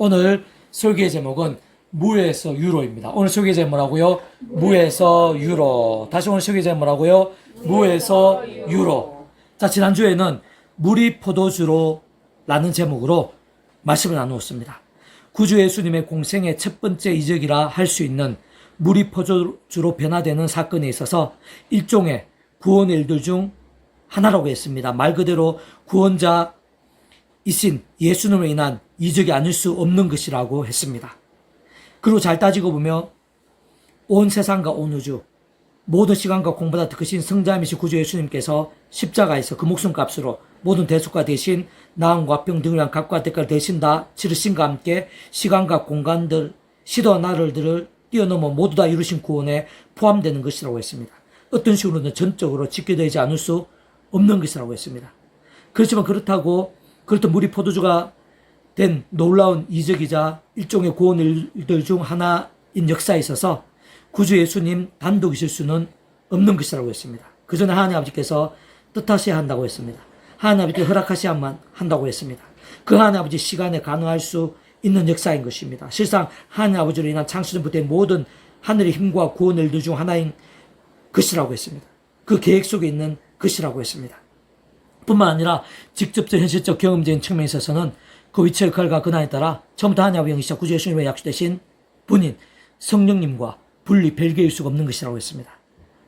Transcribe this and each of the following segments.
오늘 설교의 제목은 무에서 유로입니다. 오늘 설교의 제목 뭐라고요? 무에서 유로. 다시 오늘 설교의 제목 뭐라고요? 무에서 유로. 자, 지난주에는 물이 포도주로 라는 제목으로 말씀을 나누었습니다. 구주 예수님의 공생의 첫 번째 이적이라 할 수 있는 물이 포도주로 변화되는 사건에 있어서 일종의 구원의 일들 중 하나라고 했습니다. 말 그대로 구원자이신 예수님으로 인한 이적이 아닐 수 없는 것이라고 했습니다. 그리고 잘 따지고 보면 온 세상과 온 우주 모든 시간과 공보다 더 크신 성자이신 구주 예수님께서 십자가에서 그 목숨값으로 모든 대속과 대신 나음과 병 등을 위한 값과 대가를 대신 다 치르심과 함께 시간과 공간들 시도와 나를들을 뛰어넘어 모두 다 이루신 구원에 포함되는 것이라고 했습니다. 어떤 식으로는 전적으로 지켜되지 않을 수 없는 것이라고 했습니다. 그렇지만 그렇다고 물이 포도주가 된 놀라운 이적이자 일종의 구원일들 중 하나인 역사에 있어서 구주 예수님 단독이실 수는 없는 것이라고 했습니다. 그 전에 하나님 아버지께서 뜻하셔야 한다고 했습니다. 하나님 아버지께서 허락하셔야만 한다고 했습니다. 그 하나님 아버지 시간에 가능할 수 있는 역사인 것입니다. 실상 하나님 아버지로 인한 창세전부터의 모든 하늘의 힘과 구원의 일들 중 하나인 것이라고 했습니다. 그 계획 속에 있는 것이라고 했습니다. 뿐만 아니라 직접적 현실적 경험적인 측면에 있어서는 그 위치 역할과 근한에 따라 처음부터 하나님 아버지 영이시자 구주 예수님의 약속되신 분인 성령님과 분리 별개일 수가 없는 것이라고 했습니다.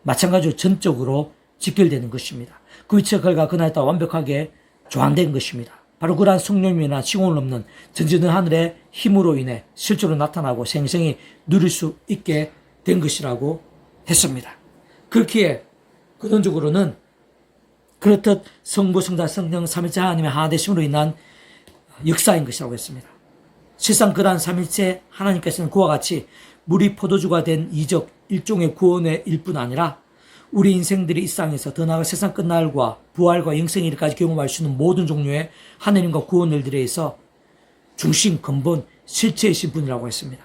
마찬가지로 전적으로 직결되는 것입니다. 그 위치 역할과 근한에 따라 완벽하게 조합된 것입니다. 바로 그러한 성령님이나 시공을 넘는 전지는 하늘의 힘으로 인해 실제로 나타나고 생생히 누릴 수 있게 된 것이라고 했습니다. 그렇기에 근원적으로는 그렇듯 성부, 성자, 성령, 삼위일체 하나님의 하나되심으로 인한 역사인 것이라고 했습니다. 실상 그러한 삼위일체 하나님께서는 그와 같이 물이 포도주가 된 이적 일종의 구원의 일뿐 아니라 우리 인생들이 이 땅에서 더 나아가 세상 끝날과 부활과 영생의 일까지 경험할 수 있는 모든 종류의 하나님과 구원 일들에 있어 중심, 근본, 실체이신 분이라고 했습니다.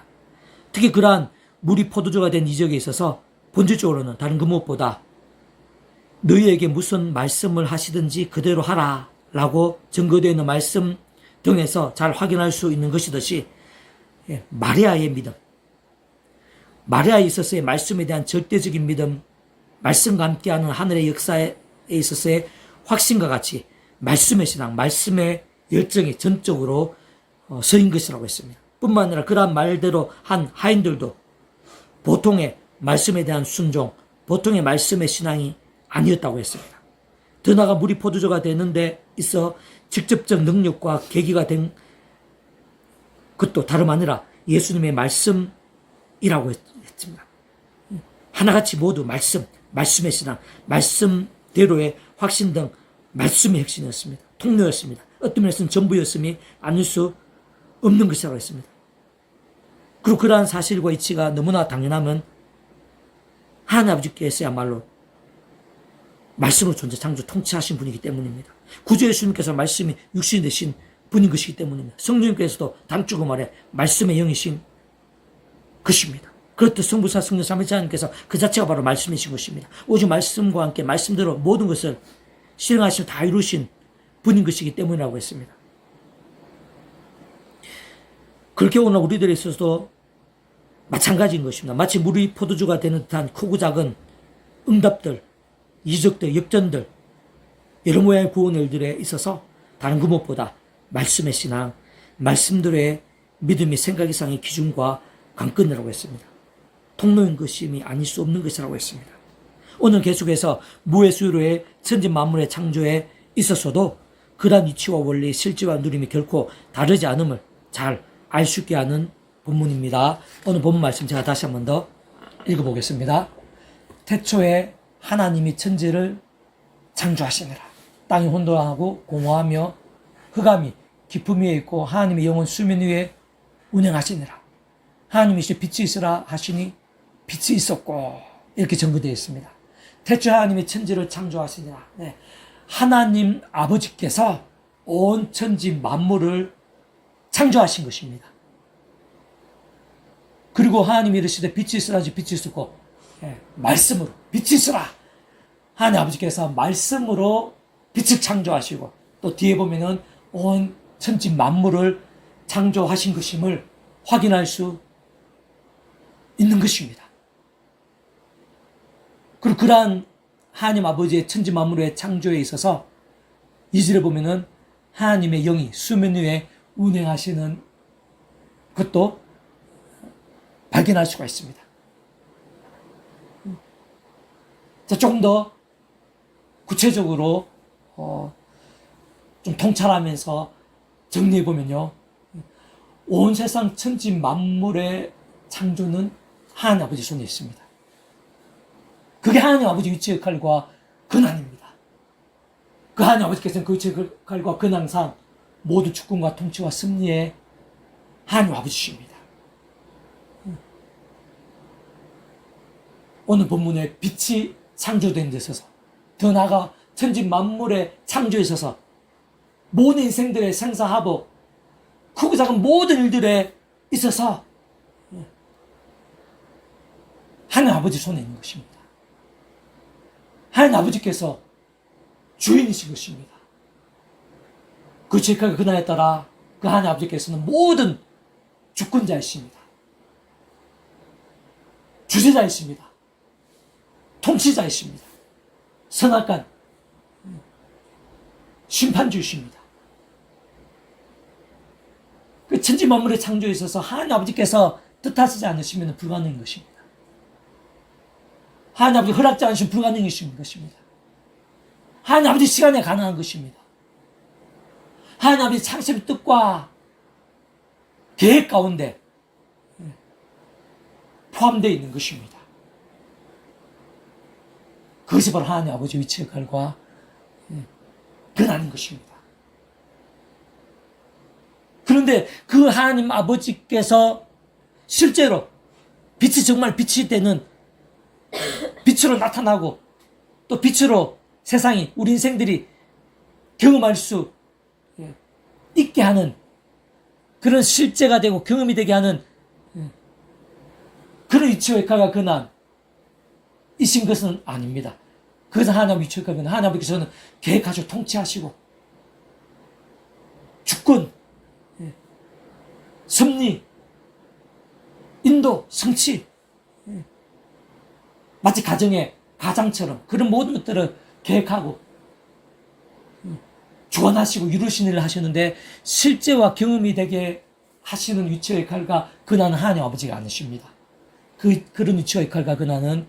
특히 그러한 물이 포도주가 된 이적에 있어서 본질적으로는 다른 그 무엇보다 너희에게 무슨 말씀을 하시든지 그대로 하라 라고 증거되어 있는 말씀 등에서 잘 확인할 수 있는 것이듯이 마리아의 믿음, 마리아에 있어서의 말씀에 대한 절대적인 믿음, 말씀과 함께하는 하늘의 역사에 있어서의 확신과 같이 말씀의 신앙, 말씀의 열정이 전적으로 서인 것이라고 했습니다. 뿐만 아니라 그러한 말대로 한 하인들도 보통의 말씀에 대한 순종, 보통의 말씀의 신앙이 아니었다고 했습니다. 더 나아가 물이 포도주가 되는 데 있어 직접적 능력과 계기가 된 것도 다름 아니라 예수님의 말씀이라고 했습니다. 하나같이 모두 말씀의 신앙, 말씀대로의 확신 등 말씀의 핵심이었습니다. 통로였습니다. 어떤 면에서는 전부였음이 아닐 수 없는 것이라고 했습니다. 그리고 그러한 사실과 이치가 너무나 당연하면 하나님 아버지께서야말로 말씀으로 존재, 창조, 통치하신 분이기 때문입니다. 구주 예수님께서 말씀이 육신이 되신 분인 것이기 때문입니다. 성령님께서도 단축으로 말해 말씀의 영이신 것입니다. 그렇듯 성부사 성령 삼위일체 하나님께서 그 자체가 바로 말씀이신 것입니다. 오직 말씀과 함께 말씀대로 모든 것을 실행하시며 다 이루신 분인 것이기 때문이라고 했습니다. 그렇게 오늘 우리들에 있어서도 마찬가지인 것입니다. 마치 물이 포도주가 되는 듯한 크고 작은 응답들, 이적들, 역전들, 여러 모양의 구원 일들에 있어서 다른 그 무엇보다 말씀의 신앙, 말씀들의 믿음이 생각 이상의 기준과 관건이라고 했습니다. 통로인 것임이 아닐 수 없는 것이라고 했습니다. 오늘 계속해서 무의 수요로의 천지 만물의 창조에 있어서도 그러한 이치와 원리, 실제와 누림이 결코 다르지 않음을 잘 알 수 있게 하는 본문입니다. 오늘 본문 말씀 제가 다시 한 번 더 읽어보겠습니다. 태초에 하나님이 천지를 창조하시니라. 땅이 혼돈하고 공허하며 흑암이 깊음 위에 있고 하나님의 영은 수면 위에 운행하시니라. 하나님이 이제 빛이 있으라 하시니 빛이 있었고 이렇게 전거되어 있습니다. 태초에 하나님이 천지를 창조하시니라. 네. 하나님 아버지께서 온 천지 만물을 창조하신 것입니다. 그리고 하나님이 이르시되 빛이 있으라 하시 빛이 있었고 말씀으로 빛이 있으라. 하나님 아버지께서 말씀으로 빛을 창조하시고 또 뒤에 보면은 온 천지 만물을 창조하신 것임을 확인할 수 있는 것입니다. 그리고 그러한 하나님 아버지의 천지 만물의 창조에 있어서 2절에 보면은 하나님의 영이 수면 위에 운행하시는 것도 발견할 수가 있습니다. 자, 조금 더 구체적으로 좀 통찰하면서 정리해보면요, 온 세상 천지 만물의 창조는 하나님 아버지 손에 있습니다. 그게 하나님 아버지 위치의 역할과 근한입니다. 그 하나님 아버지께서는 그 위치의 역할과 근한상 모든 주권과 통치와 승리의 하나님 아버지십니다. 오늘 본문에 빛이 창조된 데 있어서, 더 나아가 천지 만물의 창조에 있어서 모든 인생들의 생사화복, 크고 작은 모든 일들에 있어서 하나님 아버지 손에 있는 것입니다. 하나님 아버지께서 주인이신 것입니다. 그 죄가 그날에 따라 그 하나님 아버지께서는 모든 주권자이십니다. 주제자이십니다. 통치자이십니다. 선악간 심판주이십니다. 그 천지 만물의 창조에 있어서 하나님 아버지께서 뜻하시지 않으시면 불가능한 것입니다. 하나님 아버지 허락지 않으시면 불가능이신 것입니다. 하나님 아버지 시간에 가능한 것입니다. 하나님 아버지 창세의 뜻과 계획 가운데 포함되어 있는 것입니다. 그것이 바로 하나님 아버지 위치의 역할과 근한인 것입니다. 그런데 그 하나님 아버지께서 실제로 빛이 정말 빛이 되는, 빛으로 나타나고 또 빛으로 세상이, 우리 인생들이 경험할 수 있게 하는 그런 실제가 되고 경험이 되게 하는 그런 위치의 역할과 근한 이신 것은 아닙니다. 그것은 하나님 위치의 역할은 하나님 아버지께서는 계획하시고 통치하시고 주권, 섭리, 인도, 성취, 마치 가정의 가장처럼 그런 모든 것들을 계획하고 주관하시고 이루시는 일을 하시는데, 실제와 경험이 되게 하시는 위치의 역할과 근한은 하나님 아버지가 아니십니다. 그런 위치의 역할과 근한은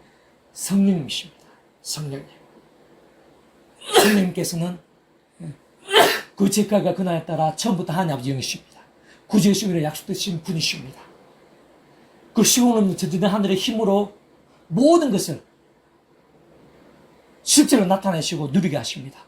성령님이십니다. 성령님께서는 그 위치의 역할과 근한에 따라 처음부터 하나님 아버지 영이십니다. 구주의 시공을 약속되신 분이십니다. 그 시공은 저지된 하늘의 힘으로 모든 것을 실제로 나타내시고 누리게 하십니다.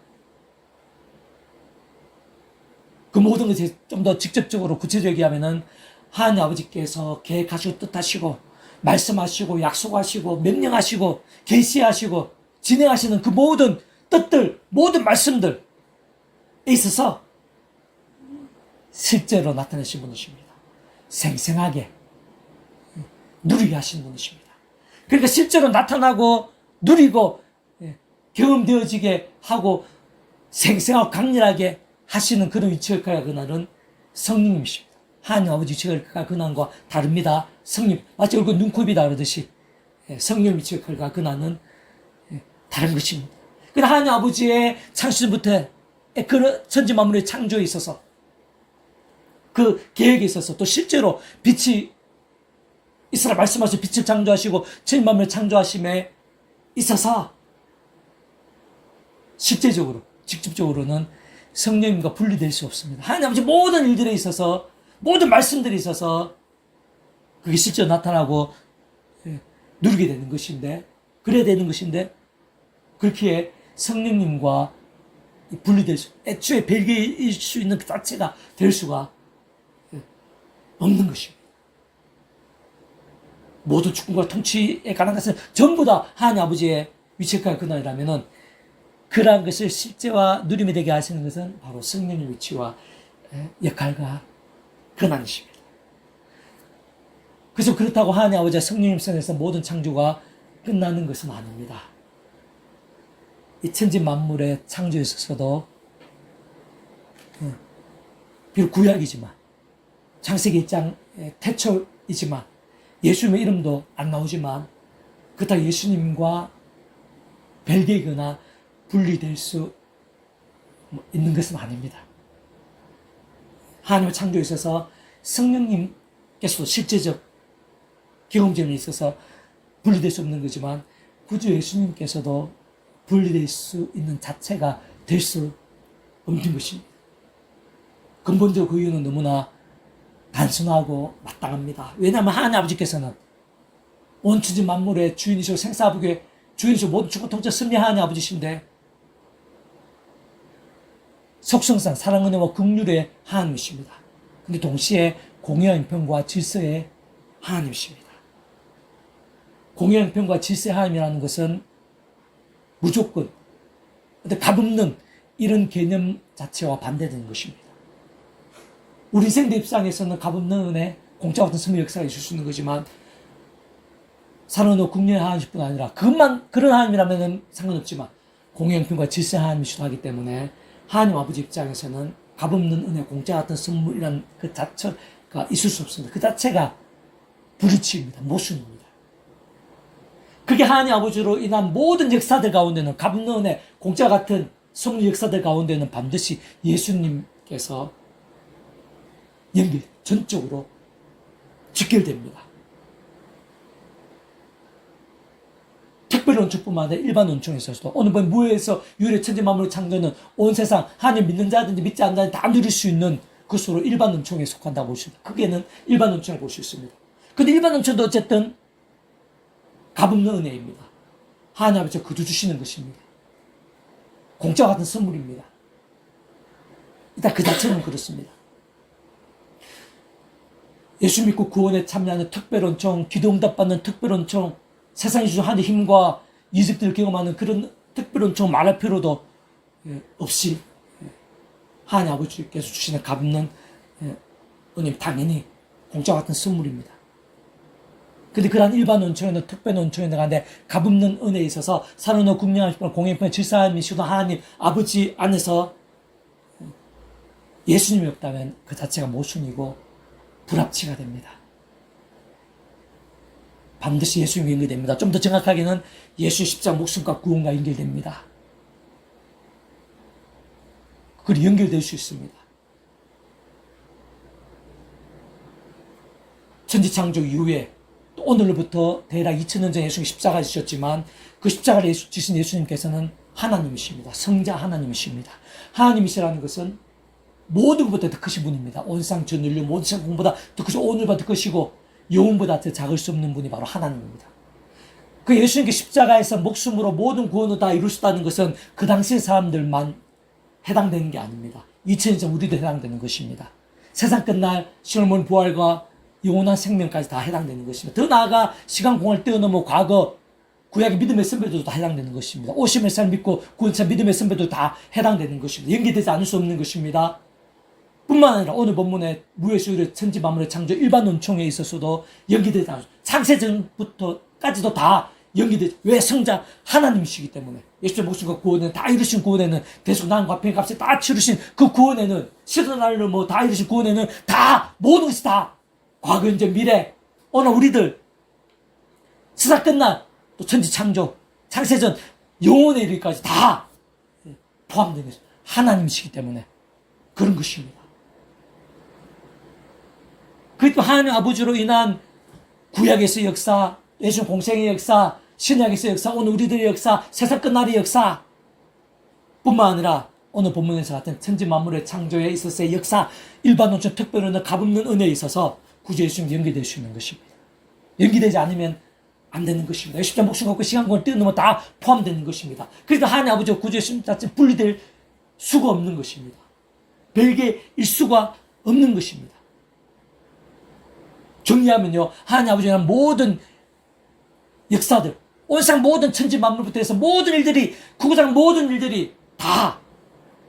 그 모든 것이 좀 더 직접적으로 구체적이게 하면은 하나님 아버지께서 계획하시고 뜻하시고 말씀하시고 약속하시고 명령하시고 계시하시고 진행하시는 그 모든 뜻들, 모든 말씀들에 있어서 실제로 나타내신 분이십니다. 생생하게 누리게 하신 분이십니다. 그러니까 실제로 나타나고 누리고 경험되어지게 하고 생생하고 강렬하게 하시는 그런 위치의 역할과 근한은 성령님이십니다. 하나님 아버지 위치의 역할과 근한과 다릅니다. 성령, 마치 얼굴 눈코입이 다르듯이 성령 위치의 역할과 근한은 다른 것입니다. 그러나 하나님 아버지의 창시부터 그 천지 만물의 창조에 있어서 그 계획에 있어서 또 실제로 빛이 이스라엘 말씀하신 빛을 창조하시고 천지 만물을 창조하심에 있어서 실제적으로 직접적으로는 성령님과 분리될 수 없습니다. 하나님 아버지 모든 일들에 있어서, 모든 말씀들에 있어서 그게 실제로 나타나고 누리게 되는 것인데, 그래야 되는 것인데, 그렇기에 성령님과 분리될 수, 애초에 별개일 수 있는 그 자체가 될 수가 없는 것입니다. 모든 주권과 통치에 관한 것은 전부 다 하나님 아버지의 위치가 근한이라면은, 그러한 것을 실제와 누림이 되게 하시는 것은 바로 성령의 위치와 역할과 근한이십니다. 그래서 그렇다고 하나님 아버지와 성령님 선에서 모든 창조가 끝나는 것은 아닙니다. 이 천지 만물의 창조에 있어서도 비록 구약이지만 창세기 1장 태초이지만 예수님의 이름도 안 나오지만 그렇다고 예수님과 별개이거나 분리될 수 있는 것은 아닙니다. 하나님의 창조에 있어서 성령님께서도 실제적 경험점에 있어서 분리될 수 없는 거지만 구주 예수님께서도 분리될 수 있는 자체가 될 수 없는 것입니다. 근본적으로 그 이유는 너무나 단순하고 마땅합니다. 왜냐하면 하나님 아버지께서는 온 천지 만물의 주인이시고 생사부의 주인이시고 모든 주권 통치 승리한 하나님 아버지신데 속성상 사랑 은혜와 긍휼의 하나님이십니다. 근데 동시에 공의와 형편과 질서의 하나님이십니다. 공의와 형편과 질서의 하나님이라는 것은 무조건 값없는 이런 개념 자체와 반대되는 것입니다. 우리 인생들 입장에서는 값없는 은혜, 공짜 같은 선물 역사가 있을 수 있는 거지만 사랑으로 국민의 하나님뿐 아니라 그것만 그런 하나님이라면 상관없지만 공의 형편과 질서의 하나님이시도 하기 때문에 하나님 아버지 입장에서는 값없는 은혜, 공짜 같은 선물이라는 그 자체가 있을 수 없습니다. 그 자체가 불이치입니다. 모순입니다. 그게 하나님 아버지로 인한 모든 역사들 가운데는 값없는 은혜, 공짜 같은 선물 역사들 가운데는 반드시 예수님께서 전적으로 직결됩니다. 특별한 은총뿐만 아니라 일반 은총에 있어서도 오늘 보면 무에서 유래 천지 만물을 창조는 온 세상 하나님 믿는 자든지 믿지 않는 자든지 다 누릴 수 있는 그것으로 일반 은총에 속한다고 볼 수 있습니다. 크게는 일반 은총을 볼 수 있습니다. 그런데 일반 은총도 어쨌든 값없는 은혜입니다. 하나님 아버지가 거두 주시는 것입니다. 공짜와 같은 선물입니다. 일단 그 자체는 그렇습니다. 예수 믿고 구원에 참여하는 특별은총, 기도응답받는 특별은총, 세상이 주신 하나님의 힘과 이득들을 경험하는 그런 특별은총 말할 필요도 없이 하나님 아버지께서 주시는 값없는 은혜 당연히 공짜와 같은 선물입니다. 그런데 그러한 일반 은총에는 특별 은총에 가는데 값없는 은혜에 있어서 사랑으로 국명하시고 공의편 질서하시는 하나님 아버지 안에서 예수님이 없다면 그 자체가 모순이고 불합치가 됩니다. 반드시 예수님과 연결됩니다. 좀 더 정확하게는 예수 십자가 목숨과 구원과 연결됩니다. 그리고 연결될 수 있습니다. 천지창조 이후에 또 오늘로부터 대략 2000년 전에 예수님이 십자가를 지셨지만 그 십자가를 지신 예수님께서는 하나님이십니다. 성자 하나님이십니다. 하나님이시라는 것은 모든 것보다 더 크신 분입니다. 온상 전 인류 모든 세상 공보다 더 크시고 오늘보다 더 크시고 영혼보다 더 작을 수 없는 분이 바로 하나님입니다. 그 예수님께 십자가에서 목숨으로 모든 구원을 다 이루셨다는 것은 그 당시 사람들만 해당되는 게 아닙니다. 2000년 전 우리도 해당되는 것입니다. 세상 끝날 시험은 부활과 영원한 생명까지 다 해당되는 것입니다. 더 나아가 시간 공을 뛰어넘어 과거 구약의 믿음의 선배들도 다 해당되는 것입니다. 오심의 살 믿고 구원차 믿음의 선배들도 다 해당되는 것입니다. 연계되지 않을 수 없는 것입니다. 뿐만 아니라 오늘 본문의 무에서 유래 천지 만물의 창조 일반 은총에 있어서도 연기되지 않습니다. 창세전부터까지도 다 연기되지. 왜? 성자 하나님이시기 때문에. 예수의 목숨과 구원에는 다 이루신 구원에는 대속 난과 폐의 값을 다 치르신 그 구원에는 시선 날로 뭐 다 이루신 구원에는 다 모든 것이 다 과거 현재 미래 오늘 우리들 세상 끝난 또 천지 창조 창세전 영원의 일까지 다 포함된 것이 하나님이시기 때문에 그런 것입니다. 그리고 하나님 아버지로 인한 구약에서의 역사, 예수 공생의 역사, 신약에서의 역사, 오늘 우리들의 역사, 세상 끝날의 역사 뿐만 아니라 오늘 본문에서 같은 천지 만물의 창조에 있어서의 역사, 일반 원천 특별한 값없는 은혜에 있어서 구주 예수님 연기될 수 있는 것입니다. 연기되지 않으면 안 되는 것입니다. 십자가 목숨 갖고 시간권을 뛰어넘어 다 포함되는 것입니다. 그래서 하나님 아버지와 구주 예수님 자체 분리될 수가 없는 것입니다. 별개일 수가 없는 것입니다. 정리하면요, 하나님 아버지는 모든 역사들, 온상 모든 천지 만물부터 해서 모든 일들이, 구구장 모든 일들이 다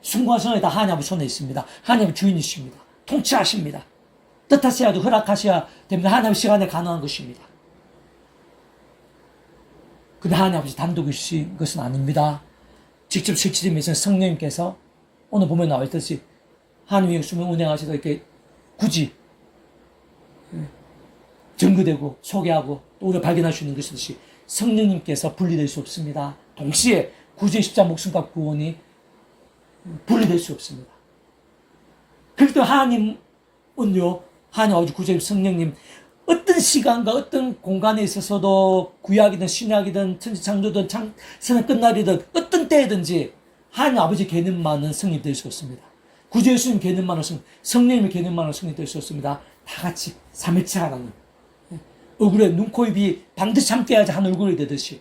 순간선에 다 하나님 아버지 손에 있습니다. 하나님 아버지 주인이십니다. 통치하십니다. 뜻하셔야도 허락하셔야 됩니다. 하나님 시간에 가능한 것입니다. 근데 하나님 아버지 단독이신 것은 아닙니다. 직접 실체되면서 성령님께서 오늘 보면 나와 있듯이 하나님이 역수을 운행하셔서 이렇게 굳이 증거되고 소개하고 또 우리가 발견할 수 있는 것이듯이 성령님께서 분리될 수 없습니다. 동시에 구주의 십자가 목숨과 구원이 분리될 수 없습니다. 그렇기 때문에 하나님은요, 하나님 아버지 구주의 성령님, 어떤 시간과 어떤 공간에 있어서도 구약이든 신약이든 천지창조든 세상 끝날이든 어떤 때든지 하나님 아버지 개념만은 성립될 수 없습니다. 구주 예수님 개념만은 성령님의 개념만은 성립될 수 없습니다. 다 같이 삼위체 하나님, 얼굴에 눈, 코, 입이 반드시 함께해야지 한 얼굴이 되듯이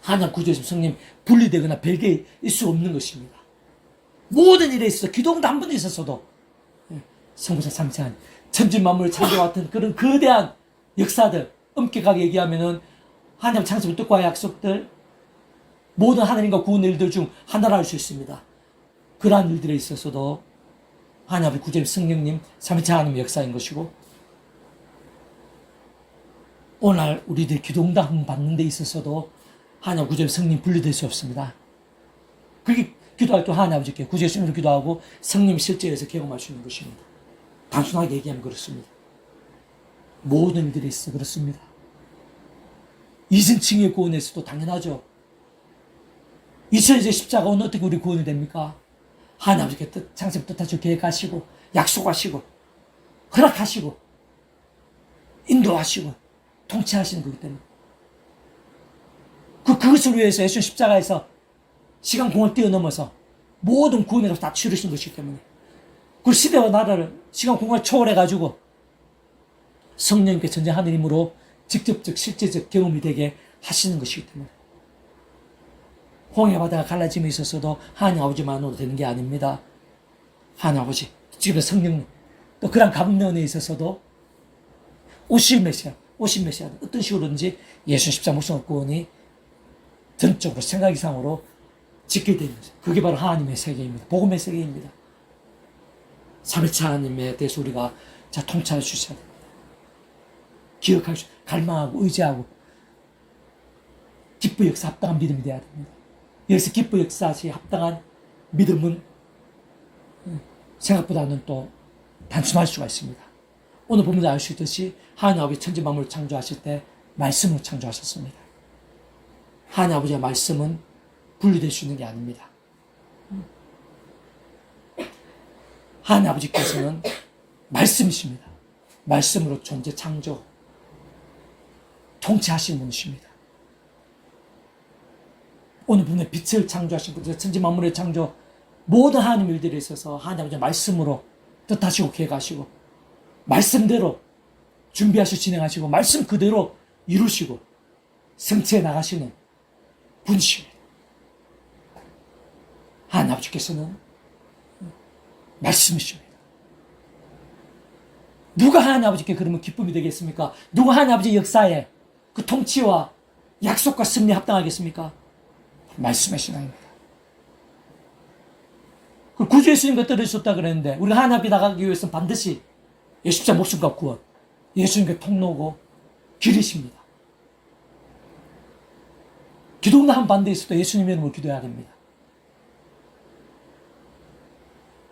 하나님 구주 예수님 성령 분리되거나 별개일 수 없는 것입니다. 모든 일에 있어서 기도도 한 번 있었어도 성부사 삼위체 하나님, 천지만물을 창조했던 그런 거대한 역사들, 엄격하게 얘기하면은 하나님 창조의 뜻과 약속들, 모든 하나님과 구원의 일들 중 하나라 할 수 있습니다. 그러한 일들에 있어서도 하나님 아버지 구주 성령님 삼위체 하나님의 역사인 것이고, 오늘 우리들 기도응답 받는 데 있어서도 하나님 구주 성령 분리될 수 없습니다. 그렇게 기도할 때 하나님 아버지께 구주 예수님으로 기도하고 성령 실제에서 경험할 수 있는 것입니다. 단순하게 얘기하면 그렇습니다. 모든 일들이 있어 그렇습니다. 이승층의 구원에서도 당연하죠. 이천이제 십자가는 어떻게 우리 구원이 됩니까? 하나님 아버지께 창세 뜻하시고 계획하시고 약속하시고 허락하시고 인도하시고 통치하시는 거기 때문에 그것을 위해서 예수 십자가에서 시간 공을 뛰어넘어서 모든 구원을 다 치르신 것이기 때문에 그 시대와 나라를 시간 공간을 초월해가지고 성령님께 전쟁하는 힘으로 직접적 실제적 경험이 되게 하시는 것이기 때문에 홍해 바다가 갈라짐에 있어서도 하나님 아버지만으로 되는 게 아닙니다. 하나님 아버지, 지금 성령님, 또 그런 가문면에 있어서도 오실 메시아 어떤 식으로든지 예수 십자가 목숨 구원이 전적으로 생각 이상으로 짓게 되는 거죠. 그게 바로 하나님의 세계입니다. 복음의 세계입니다. 삼위체 하나님에 대해서 우리가 자 통찰해 주셔야 됩니다. 기억할 수, 갈망하고 의지하고 기뻐 역사 합당한 믿음이 되어야 됩니다. 여기서 기뻐 역사시 합당한 믿음은 생각보다는 또 단순할 수가 있습니다. 오늘 보면 알 수 있듯이 하나님 아버지 천지 만물을 창조하실 때 말씀으로 창조하셨습니다. 하나님 아버지의 말씀은 분리될 수 있는 게 아닙니다. 하나님 아버지께서는 말씀이십니다. 말씀으로 존재 창조 통치하신 분이십니다. 오늘 분의 빛을 창조하신 분, 천지 만물의 창조, 모든 하나님 일들에 있어서 하나님 아버지 말씀으로 뜻하시고 계획하시고 말씀대로 준비하시고 진행하시고 말씀 그대로 이루시고 성취해 나가시는 분이십니다. 하나님 아버지께서는 말씀이십니다. 누가 하나님 아버지께 그러면 기쁨이 되겠습니까? 누가 하나님 아버지 역사에 그 통치와 약속과 승리에 합당하겠습니까? 말씀의 신앙입니다. 구주 예수님과 떨어졌다 그랬는데 우리가 하나님 앞에 나가기 위해서는 반드시 예수님의 목숨과 구원, 예수님께 통로고 길이십니다. 기도나 한 반대에 있어도 예수님의 이름으로 기도해야 됩니다.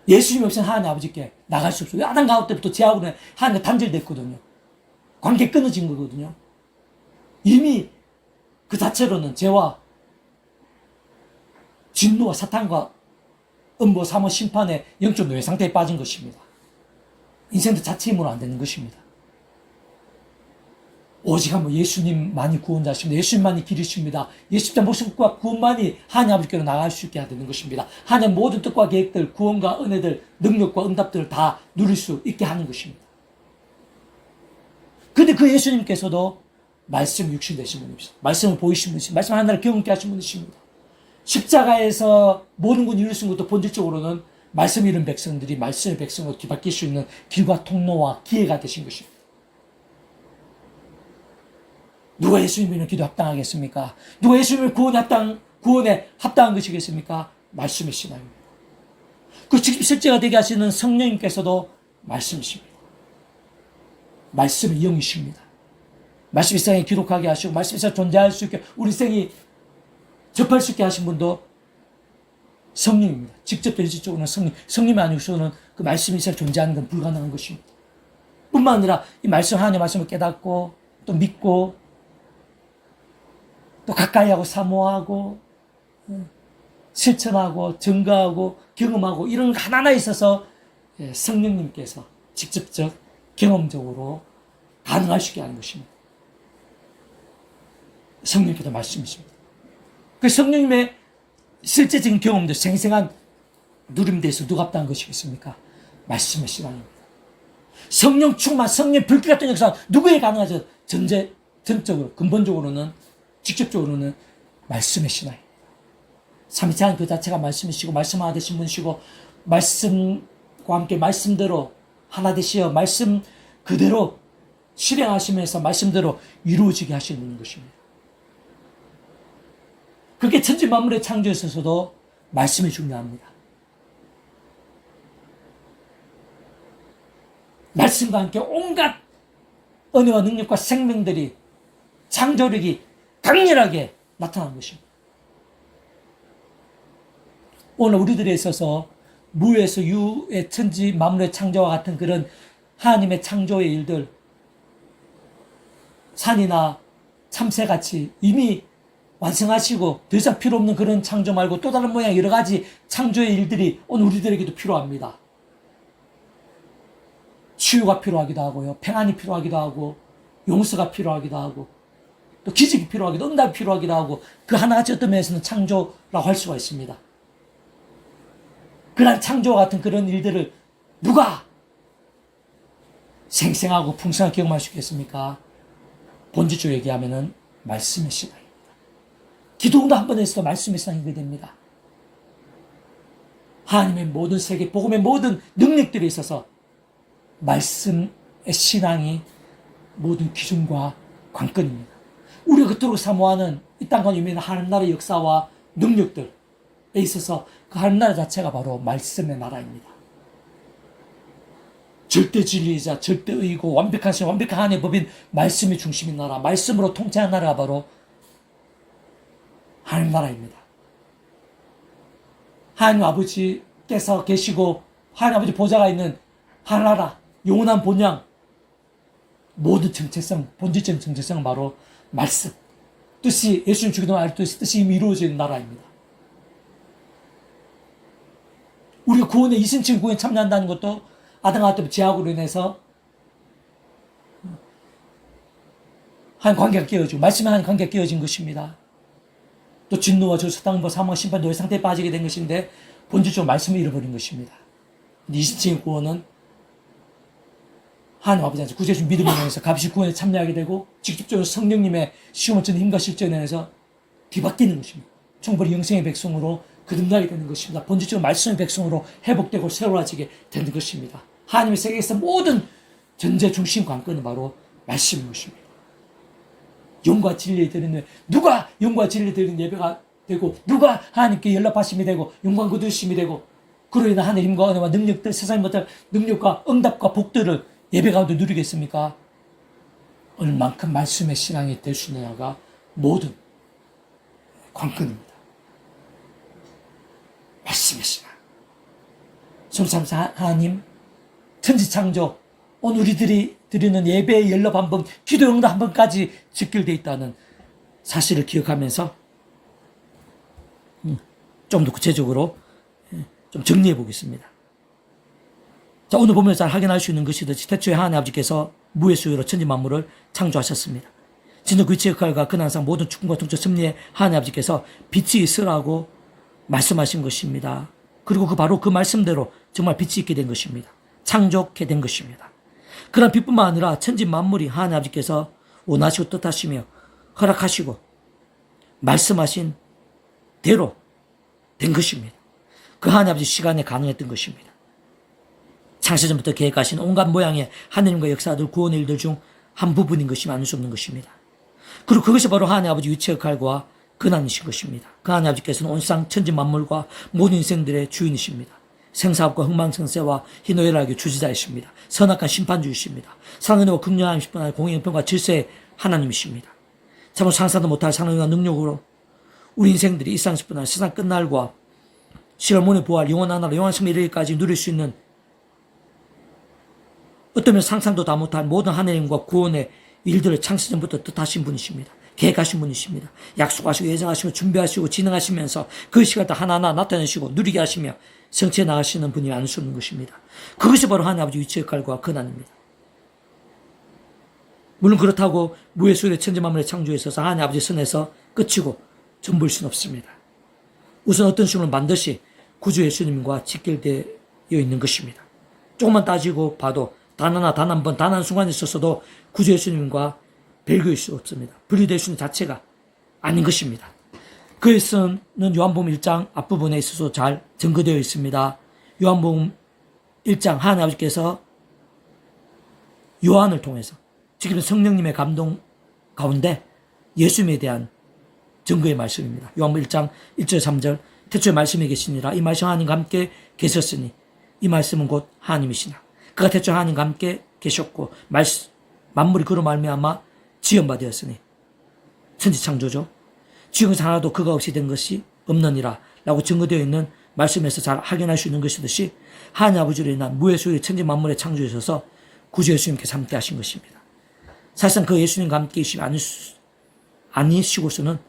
예수님 없이는 하나님 아버지께 나갈 수 없어요. 아담 가옥 때부터 죄악으로 하나님과 단절됐거든요. 관계 끊어진 거거든요. 이미 그 자체로는 죄와 진노와 사탄과 음보, 사모, 심판의 영적 노예 상태에 빠진 것입니다. 인생도 자체 힘으로 안 되는 것입니다. 오직 한번 예수님만이 구원자십니다. 예수님만이 길이십니다. 예수님의 목숨과 구원만이 하나님 아버지께로 나갈 수 있게 되는 것입니다. 하나님 모든 뜻과 계획들, 구원과 은혜들, 능력과 응답들을 다 누릴 수 있게 하는 것입니다. 그런데 그 예수님께서도 말씀 육신 되신 분이십니다. 말씀을 보이신 분이십니다. 말씀 하나를 경험케 하신 분이십니다. 십자가에서 모든 걸 이루신 것도 본질적으로는 말씀 잃은 백성들이 말씀의 백성으로 뒤바뀔 수 있는 길과 통로와 기회가 되신 것입니다. 누가 예수님을 기도 합당하겠습니까? 누가 예수님을 구원에 합당한 것이겠습니까? 말씀의 신앙입니다. 그 직접 실제가 되게 하시는 성령님께서도 말씀이십니다. 말씀의 영이십니다. 말씀이 세상에 기록하게 하시고 말씀이 세상에 존재할 수 있게 우리 생이 접할 수 있게 하신 분도 성령입니다. 직접 현실적으로는 성령이 아니고서는 그 말씀이 세상에 존재하는 건 불가능한 것입니다. 뿐만 아니라 이 말씀, 하나님의 말씀을 깨닫고 또 믿고 또 가까이하고 사모하고 실천하고 증거하고 경험하고 이런 거 하나하나 있어서 성령님께서 직접적 경험적으로 가능하시게 하는 것입니다. 성령께서 말씀이십니다. 그 성령님의 실제적인 경험도 생생한 누림에 대해서 누가 합당한 것이겠습니까? 말씀의 시간입니다. 성령 충만, 성령 불길 같은 역사 누구에 가능하죠? 전적으로, 근본적으로는, 직접적으로는 말씀의 신앙입니다. 삼위일체 하나님 그 자체가 말씀이시고 말씀 하나 되신 분이시고 말씀과 함께 말씀대로 하나 되시어 말씀 그대로 실행하시면서 말씀대로 이루어지게 하시는 것입니다. 그렇게 천지 만물의 창조에 있어서도 말씀이 중요합니다. 말씀과 함께 온갖 은혜와 능력과 생명들이 창조력이 강렬하게 나타난 것입니다. 오늘 우리들에 있어서 무에서 유의 천지 만물의 창조와 같은 그런 하나님의 창조의 일들, 산이나 참새같이 이미 완성하시고 더 이상 필요 없는 그런 창조 말고 또 다른 모양 여러 가지 창조의 일들이 오늘 우리들에게도 필요합니다. 치유가 필요하기도 하고요. 평안이 필요하기도 하고 용서가 필요하기도 하고 또 기적이 필요하기도 하고 응답이 필요하기도 하고 그 하나같이 어떤 면에서는 창조라고 할 수가 있습니다. 그러한 창조와 같은 그런 일들을 누가 생생하고 풍성하게 경험할 수 있겠습니까? 본질적으로 얘기하면은 말씀의 시간입니다. 기도도 한 번 했어도 말씀의 시간이 됩니다. 하나님의 모든 세계, 복음의 모든 능력들이 있어서 말씀의 신앙이 모든 기준과 관건입니다. 우리가 그토록 사모하는 이 땅과 유명한 하나님 나라의 역사와 능력들에 있어서 그 하나님 나라 자체가 바로 말씀의 나라입니다. 절대 진리이자 절대 의이고 완벽한 신, 완벽한 하나님의 법인 말씀이 중심인 나라, 말씀으로 통치하는 나라가 바로 하나님 나라입니다. 하나님 아버지께서 계시고 하나님 아버지 보좌가 있는 하나나라, 영원한 본향, 모든 정체성, 본질적인 정체성은 바로 말씀. 뜻이 예수님 주기도 알 뜻이 이미 이루어진 나라입니다. 우리가 구원의 이신층 구원에 참여한다는 것도 아담과 하와 죄악으로 인해서 한 관계가 깨어지고 말씀에 한 관계가 깨어진 것입니다. 또 진노와 저 사탕과 사망 심판 노예 상태에 빠지게 된 것인데 본질적으로 말씀을 잃어버린 것입니다. 이신층의 구원은 하나님 아버지한테 구세주신 믿음을 통해서 값이 구원에 참여하게 되고 직접적으로 성령님의 시험을 전 힘과 실전에 의해서 뒤바뀌는 것입니다. 총벌이 영생의 백성으로 거듭나게 되는 것입니다. 본질적으로 말씀의 백성으로 회복되고 새로워지게 되는 것입니다. 하나님의 세계에서 모든 전제 중심 관건은 바로 말씀인 것입니다. 영과 진리에 드리는 누가 영과 진리에 드리는 예배가 되고 누가 하나님께 연락하심이 되고 영광 거두심이 되고 그로 인한 하나님의 힘과 은혜와 능력들 세상의 모든 능력과 응답과 복들을 예배 가운데 누리겠습니까? 얼만큼 말씀의 신앙이 될 수 있느냐가 모든 관건입니다. 말씀의 신앙. 성삼사 하나님, 천지창조, 오늘 우리들이 드리는 예배의 연락 한 번, 기도 응답 한 번까지 직결되어 있다는 사실을 기억하면서 좀 더 구체적으로 좀 정리해 보겠습니다. 자, 오늘 보면서 잘 확인할 수 있는 것이듯이 태초에 하나님 아버지께서 무의 수요로 천지 만물을 창조하셨습니다. 진노 그의 역할과 근한상 모든 축복과 통치 섭리에 하나님 아버지께서 빛이 있으라고 말씀하신 것입니다. 그리고 바로 그 말씀대로 정말 빛이 있게 된 것입니다. 창조케 된 것입니다. 그런 빛뿐만 아니라 천지 만물이 하나님 아버지께서 원하시고 뜻하시며 허락하시고 말씀하신 대로 된 것입니다. 그 하나님 아버지 시간에 가능했던 것입니다. 창세전부터 계획하신 온갖 모양의 하느님과 역사들 구원의 일들 중 한 부분인 것이 아닐 수 없는 것입니다. 그리고 그것이 바로 하나님 아버지 위치 역할과 근한이신 것입니다. 그 하나님 아버지께서는 온 세상 천지 만물과 모든 인생들의 주인이십니다. 생사업과 흥망성쇠와 희노애락의 주지자이십니다. 선악한 심판주이십니다. 상은혜와 극렬함이십뿐 아니라 공의형평과 질서의 하나님이십니다. 참으로 상상도 못할 상능과 능력으로 우리 인생들이 일상뿐 아니라 세상 끝날과 실험원의 부활, 영원한 나라, 영원한 승리 이르기까지 누릴 수 있는 어쩌면 상상도 다 못한 모든 하나님과 구원의 일들을 창세전부터 뜻하신 분이십니다. 계획하신 분이십니다. 약속하시고 예정하시고 준비하시고 진행하시면서 그 시간을 하나하나 나타내시고 누리게 하시며 성취해 나가시는 분이 아닐 수 없는 것입니다. 그것이 바로 하나님 아버지 위치의 역할과 권한입니다. 물론 그렇다고 무의 수일의 천지만물의 창조에 있어서 하나님 아버지 선에서 끝이고 전부일 수는 없습니다. 우선 어떤 식으로 반드시 구주 예수님과 직결되어 있는 것입니다. 조금만 따지고 봐도 단 하나, 단 한 번, 단 한 순간에 있어서도 구주 예수님과 별개일 수 없습니다. 분리될 수 있는 자체가 아닌 것입니다. 그에서는 요한복음 1장 앞부분에 있어서 잘 증거되어 있습니다. 요한복음 1장 하나님 아버지께서 요한을 통해서 지금 성령님의 감동 가운데 예수님에 대한 증거의 말씀입니다. 요한복음 1장 1절 3절 태초에 말씀이 계시니라 이 말씀 하나님과 함께 계셨으니 이 말씀은 곧 하나님이시나 그가 태초에 하나님과 함께 계셨고 만물이 그로 말미암아 지은 바 되었으니 천지창조죠. 지은 것이 하나도 그가 없이 된 것이 없느니라 라고 증거되어 있는 말씀에서 잘 확인할 수 있는 것이듯이 하나님 아버지로 인한 무의 수의 천지 만물의 창조에 있어서 구주 예수님께서 함께 하신 것입니다. 사실상 그 예수님과 함께 아니시고서는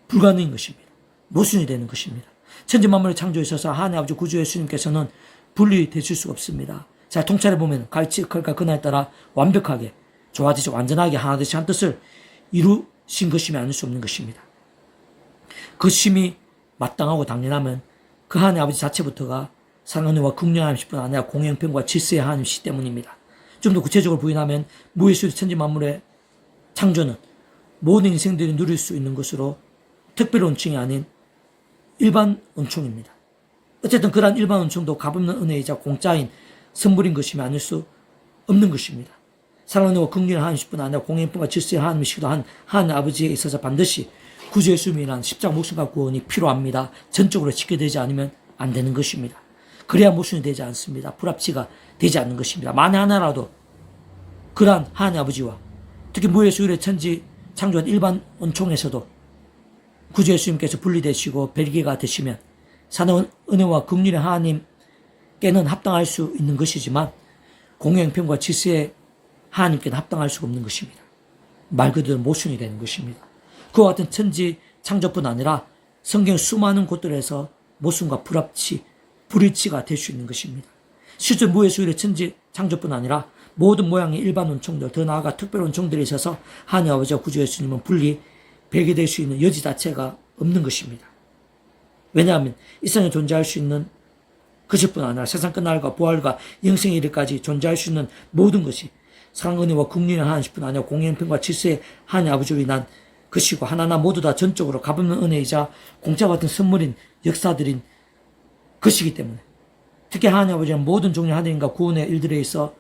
불가능인 것입니다. 모순이 되는 것입니다. 천지 만물의 창조에 있어서 하나님 아버지 구주 예수님께서는 분리되실 수가 없습니다. 자, 통찰해 보면 갈치 역할과 근화에 따라 완벽하게 조화되시 완전하게 하나 되시 한 뜻을 이루신 것임이 아닐 수 없는 것입니다. 그 심이 마땅하고 당연하면 그 하나님 아버지 자체부터가 사랑은혜와 긍휼하심일 뿐 아니라 공영평과 질서의 하나님이시기 때문입니다. 좀 더 구체적으로 부인하면 무의 수의 천지 만물의 창조는 모든 인생들이 누릴 수 있는 것으로 특별 원칙이 아닌 일반 은총입니다. 어쨌든 그러한 일반 은총도 값없는 은혜이자 공짜인 선물인 것이며 아닐 수 없는 것입니다. 사랑은혜와 긍휼의 하나님이실 뿐 아니라 공의뿐과 질서의 하나님이시기도 한 하나님 아버지에 있어서 반드시 구주 예수님이 인한 십자가 목숨과 구원이 필요합니다. 전적으로 지켜되지 않으면 안 되는 것입니다. 그래야 모순이 되지 않습니다. 불합치가 되지 않는 것입니다. 만에 하나라도 그러한 하나님 아버지와 특히 무의 수일의 천지 창조한 일반 은총에서도 구주 예수님께서 분리되시고 별개가 되시면 사는 은혜와 긍휼의 하나님께는 합당할 수 있는 것이지만 공의형편과 질서의 하나님께는 합당할 수가 없는 것입니다. 말 그대로 모순이 되는 것입니다. 그와 같은 천지 창조뿐 아니라 성경 수많은 곳들에서 모순과 불일치가 될 수 있는 것입니다. 실제 무의 수일의 천지 창조뿐 아니라 모든 모양의 일반 은총들, 더 나아가 특별 은총들에 있어서 하나님 아버지와 구주 예수님은 배개될 수 있는 여지 자체가 없는 것입니다. 왜냐하면 이 세상에 존재할 수 있는 그것뿐 아니라 세상 끝날과 부활과 영생에 이르기까지 존재할 수 있는 모든 것이 사랑 은혜와 긍휼의 하나님뿐 아니라 공의형편과 질서의 하나님 아버지로 인한 것이고 하나하나 모두 다 전적으로 값없는 은혜이자 공짜 같은 선물인 역사들인 것이기 때문에 특히 하나님 아버지는 모든 종류의 하나님과 구원의 일들에 있어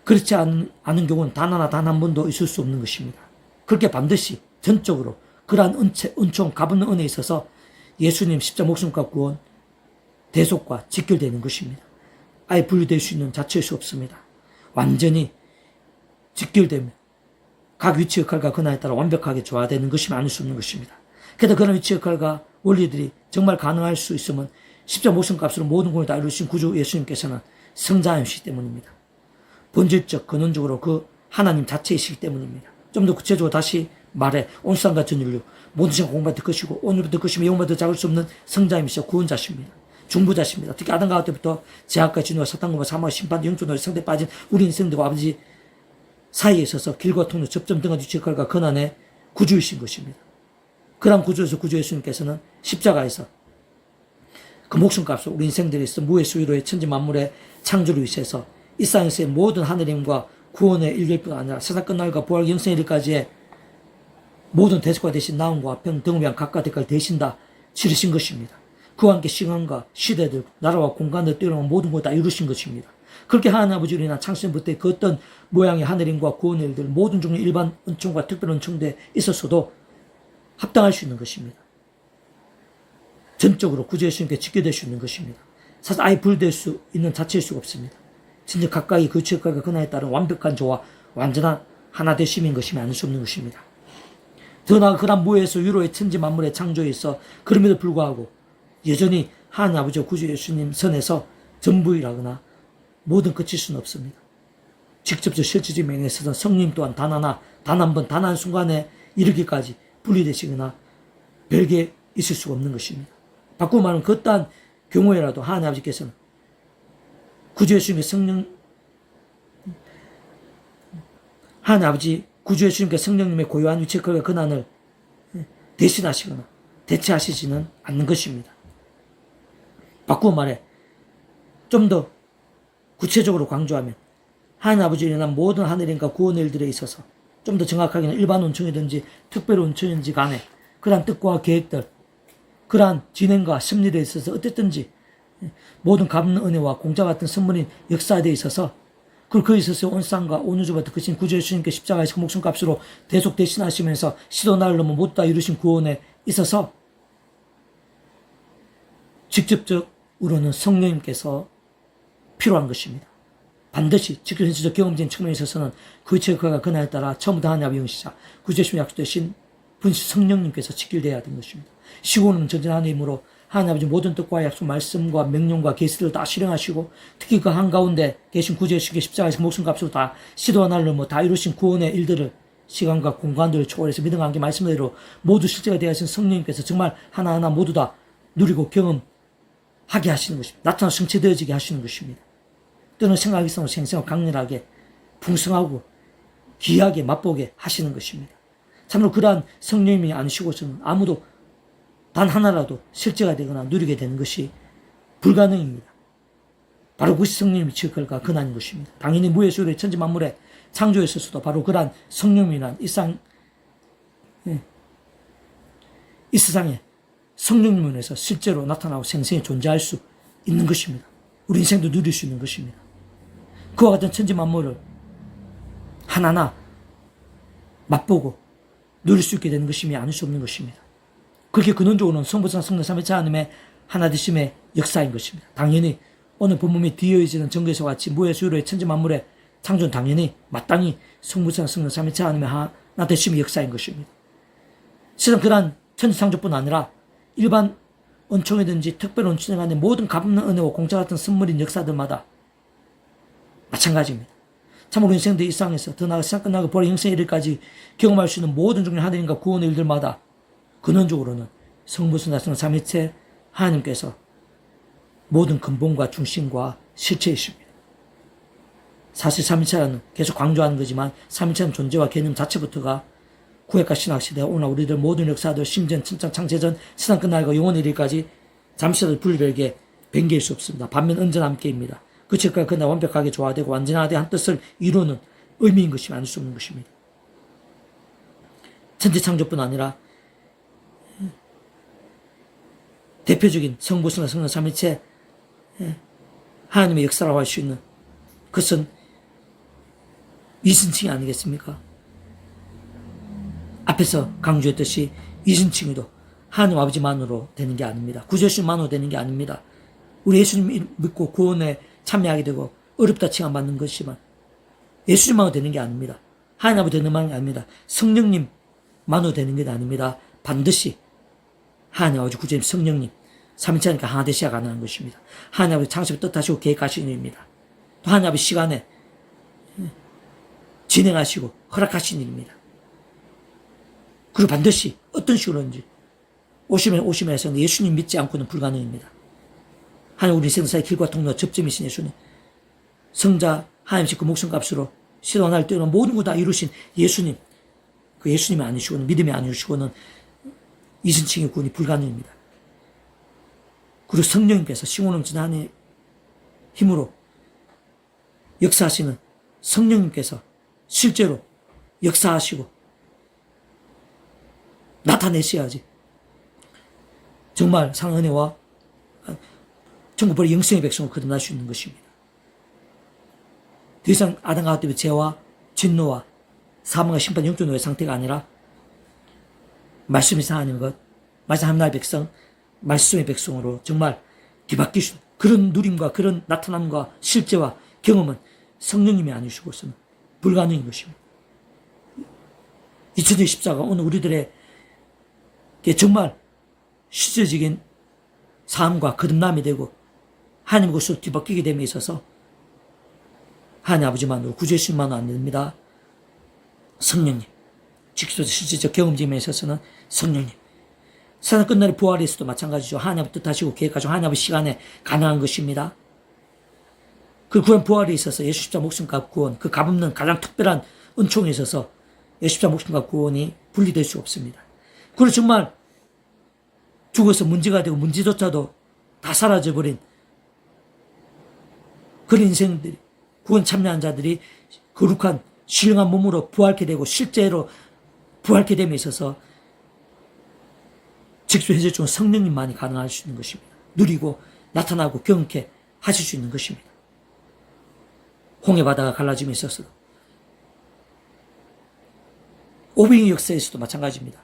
그렇지 않은 경우는 단 하나 단 한 번도 있을 수 없는 것입니다. 그렇게 반드시 전적으로 그러한 은총 값없는 은혜에 있어서 예수님 십자가 목숨과 구원 대속과 직결되는 것입니다. 아예 분리될 수 있는 자체일 수 없습니다. 완전히 직결되면 각 위치 역할과 근화에 따라 완벽하게 조화되는 것이 아닐 수 없는 것입니다. 게다가 그런 위치 역할과 원리들이 정말 가능할 수 있으면 십자가 목숨값으로 모든 것을 다 이루신 구주 예수님께서는 성자이시기 때문입니다. 본질적 근원적으로 그 하나님 자체이시기 때문입니다. 좀 더 구체적으로 다시 말해 온 세상과 전 인류 모든 시간 공부받을 것이고 오늘부터 것이며 영원부터 작을 수 없는 성자이시오 구원자십니다. 중보자십니다. 특히 아담과 하와 때부터 제약과 진노와 사탄과 사망과 심판 영존으로 상대에 빠진 우리 인생들과 아버지 사이에 있어서 길과 통로 접점 등의 위치 역할과 근한의 구주이신 것입니다. 그러한 구주에서 구주 예수님께서는 십자가에서 그 목숨값을 우리 인생들에 있어 무의 수위로의 천지 만물의 창조를 위해서 이 세상에서의 모든 하느님과 구원의 일일 뿐 아니라 세상 끝날과 부활 영생의 일까지의 모든 대속과 대신 나음과 평 등을 위한 각각 대가를 대신 다 치르신 것입니다. 그와 함께 시간과 시대들, 나라와 공간을 뛰어넘은 모든 것 다 이루신 것입니다. 그렇게 하나님 아버지로 인한 창세부터의 그 어떤 모양의 하늘임과 구원의 일들, 모든 종류의 일반 은총과 특별 은총대에 있었어도 합당할 수 있는 것입니다. 전적으로 구주 예수님께 지켜될 수 있는 것입니다. 사실 아예 분리될 수 있는 자체일 수가 없습니다. 진짜 각각의 그 지역과 근화에 따른 완벽한 조화, 완전한 하나 되심인 것이 아닐 수 없는 것입니다. 더 나아가 그런 무에서 유로의 천지 만물의 창조에 있어 그럼에도 불구하고 여전히 하나님 아버지와 구주 예수님 선에서 전부이라거나 모든 끝일 수는 없습니다. 직접적 실질적인 면에 있어서 성령 또한 단 하나, 단 한 번, 단 한 순간에 이르기까지 분리되시거나 별개 있을 수가 없는 것입니다. 바꾸고 말하면 그딴 경우에라도 하나님 아버지께서는 구주 예수님의 성령, 하나님 아버지 구주 예수님께 성령님의 고유한 위치과 권한을 대신하시거나 대체하시지는 않는 것입니다. 바꾸고 말해 좀 더 구체적으로 강조하면 하나님 아버지로 인한 모든 하늘인과 구원의 일들에 있어서 좀 더 정확하게는 일반 온천이든지 특별 온천인지 간에 그러한 뜻과 계획들, 그러한 진행과 심리에 있어서 어쨌든지 모든 갚는 은혜와 공자 같은 선물인 역사에 있어서 그리고 그에 있어서 온 세상과 온 우주부터 크신 구주 예수님께 십자가에서 그 목숨값으로 대속 대신하시면서 시도 나를 넘어 못다 이루신 구원에 있어서 직접적으로는 성령님께서 필요한 것입니다. 반드시 직접 현실적 경험적인 측면에 있어서는 그 체크가 그날에 따라 처음부터 하나님의 영시자 구주 예수님 약속되신 분신 성령님께서 직결되어야 하는 것입니다. 시고는 전전하는 힘으로 하나님 아버지 모든 뜻과 약속, 말씀과 명령과 계시를 다 실행하시고 특히 그 한가운데 계신 구주 예수님께 십자가에서 목숨값으로 다 시도와 날로 다 이루신 구원의 일들을 시간과 공간들을 초월해서 믿음과 함께 말씀대로 모두 실제가 되어진 성령님께서 정말 하나하나 모두 다 누리고 경험하게 하시는 것입니다. 나타나 성취되어지게 하시는 것입니다. 또는 생각 이상으로 생생하고 강렬하게 풍성하고 귀하게 맛보게 하시는 것입니다. 참으로 그러한 성령님이 아니시고서는 아무도 단 하나라도 실제가 되거나 누리게 되는 것이 불가능입니다. 바로 그 성령님이 지극할까 근한인 것입니다. 당연히 무예수의 천지 만물의 창조에 있어서도 바로 그러한 성령이란 이 세상에 성령님을 위해서 실제로 나타나고 생생히 존재할 수 있는 것입니다. 우리 인생도 누릴 수 있는 것입니다. 그와 같은 천지 만물을 하나하나 맛보고 누릴 수 있게 되는 것임이 아닐 수 없는 것입니다. 그렇게 근원적으로는 성부성 성령 삼위일체 하나님의 하나되심의 역사인 것입니다. 당연히 오늘 본문이 뒤이어지는 전개에서 같이 무예수로의 천지 만물의 창조는 당연히 마땅히 성부성 성령 삼위일체 하나님의 하나되심의 역사인 것입니다. 실은 그러한 천지 창조뿐 아니라 일반 원총이든지 특별 원총에 관한 모든 갚는 은혜와 공짜 같은 선물인 역사들마다 마찬가지입니다. 참으로 인생들 일상에서 더 나아가 세상 끝나고 보라 영생의 일까지 경험할 수 있는 모든 종류의 하나님과 구원의 일들마다 근원적으로는 성부성 성령 삼위일체 하나님께서 모든 근본과 중심과 실체이십니다. 사실 삼위일체는 계속 강조하는 거지만 삼위일체는 존재와 개념 자체부터가 구약과 신학시대 오늘 우리들 모든 역사들 심전 천장 창세전 세상 끝나고 영원의 일까지 잠시라도 분별게 변개일 수 없습니다. 반면 언제나 함께입니다. 그 책과 그날 완벽하게 조화되고 완전하되 한 뜻을 이루는 의미인 것이 아닐 수 없는 것입니다. 천지 창조뿐 아니라 대표적인 성부성 성령 삼위일체 하나님의 역사라고 할 수 있는 그것은 이신칭이 아니겠습니까? 앞에서 강조했듯이 이신칭이도 하나님 아버지만으로 되는 게 아닙니다. 구주 예수님만으로 되는 게 아닙니다. 우리 예수님 믿고 구원에 참여하게 되고 어렵다 칭함받는 것이지만 예수님만으로 되는 게 아닙니다. 하나님 아버지 되는 게 아닙니다. 성령님만으로 되는 게 아닙니다. 반드시 하나님 아버지 구주님 성령님 삼위일체니까 하나 되셔야 가능한 것입니다. 하나님 아버지 창세를 뜻하시고 계획하시는 일입니다. 또 하나님 아버지 시간에 진행하시고 허락하신 일입니다. 그리고 반드시 어떤 식으로든지 오심에 해서는 예수님 믿지 않고는 불가능입니다. 하나님 우리 인생 사이 길과 통로 접점이신 예수님 성자 하나님씩 그 목숨값으로 시도날 때는 모든 거 다 이루신 예수님 그 예수님이 아니시고는 믿음이 아니시고는 이신칭의 구원이 불가능입니다. 그리고 성령님께서 싱오넘친 하나님의 힘으로 역사하시는 성령님께서 실제로 역사하시고 나타내셔야지 정말 상은혜와 천국벌의 영생의 백성을 거듭날 수 있는 것입니다. 더 이상 아담과 하와 때문에 죄와 진노와 사망과 심판 영적 노예 상태가 아니라 말씀이 하나님 것, 말씀 하나님의 백성, 말씀의 백성으로 정말 뒤바뀔 수 있는 그런 누림과 그런 나타남과 실제와 경험은 성령님이 아니시고서는 불가능인 것입니다. 2014가 오늘 우리들의 정말 실제적인 삶과 거듭남이 되고 하나님 것으로 뒤바뀌게 됨에 있어서 하나님 아버지만으로 구주 예수님만으로 안 됩니다. 성령님, 직접 실질적 경험점에 있어서는 성령님, 세상 끝날의 부활에서도 마찬가지죠. 하나님 아버지 뜻하시고 계획하시고 하나님 아버지 시간에 가능한 것입니다. 그 구원 부활에 있어서 예수 십자 목숨값 구원, 그 값없는 가장 특별한 은총에 있어서 예수 십자 목숨값 구원이 분리될 수 없습니다. 그리고 정말 죽어서 문제가 되고 문제조차도 다 사라져버린 그런 인생들이, 구원 참여한 자들이 거룩한 신령한 몸으로 부활케 되고 실제로 부활케 됨에 있어서 직접 해줄 중 성령님만이 가능할 수 있는 것입니다. 누리고 나타나고 경험케 하실 수 있는 것입니다. 홍해 바다가 갈라짐에 있어서 오병의 역사에서도 마찬가지입니다.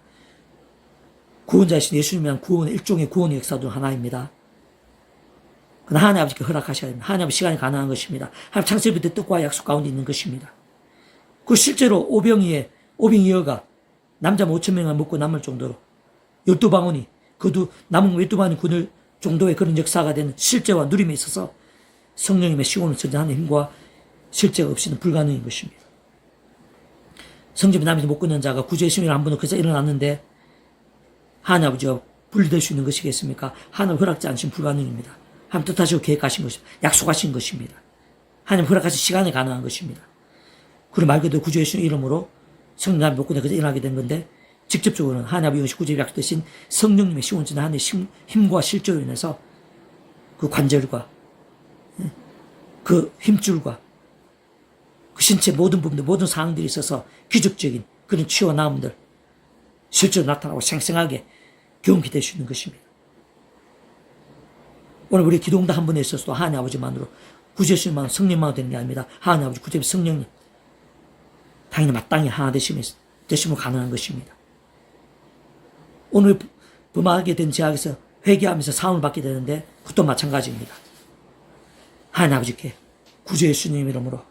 구원자이신 예수님이란 구원의 일종의 구원의 역사 중 하나입니다. 그러나 하나님 아버지께 허락하셔야 됩니다. 하나님 아버지 시간이 가능한 것입니다. 하나님 창세부터 뜻과 약속 가운데 있는 것입니다. 그 실제로 오병이어가 남자 5,000명을 먹고 남을 정도로 12방울이 그도 남은 12방울이 군을 정도의 그런 역사가 되는 실제와 누림에 있어서 성령님의 시공을 전전하는 힘과 실제가 없이는 불가능인 것입니다. 성집이 남에서 못 끊는 자가 구주의 심의를 한 번은 그저 일어났는데 하나님 아버지와 분리될 수 있는 것이겠습니까? 하나님 허락지 않으신 불가능입니다. 하나님 뜻하시고 계획하신 것입니다. 약속하신 것입니다. 하나님 허락하신 시간에 가능한 것입니다. 그리고 말 그대로 구주 예수의 이름으로 성령 남이 못 끊는 그저 일어나게 된 건데 직접적으로는 하나님 아버지 구주의 약속되신 성령님의 시원전한 하나님의 힘과 실제로 인해서 그 관절과 그 힘줄과 그 신체 모든 부분들, 모든 상황들이 있어서 기적적인 그런 치유와 나음들 실제로 나타나고 생생하게 경험이 될 수 있는 것입니다. 오늘 우리 기도응답 한 번에 있어서도 하나님 아버지만으로 구주 예수님만 성령만 되는 게 아닙니다. 하나님 아버지 구주 성령님 당연히 마땅히 하나 되심으로 가능한 것입니다. 오늘 범하게 된 죄악에서 회개하면서 사함을 받게 되는데 그것도 마찬가지입니다. 하나님 아버지께 구주 예수님 이름으로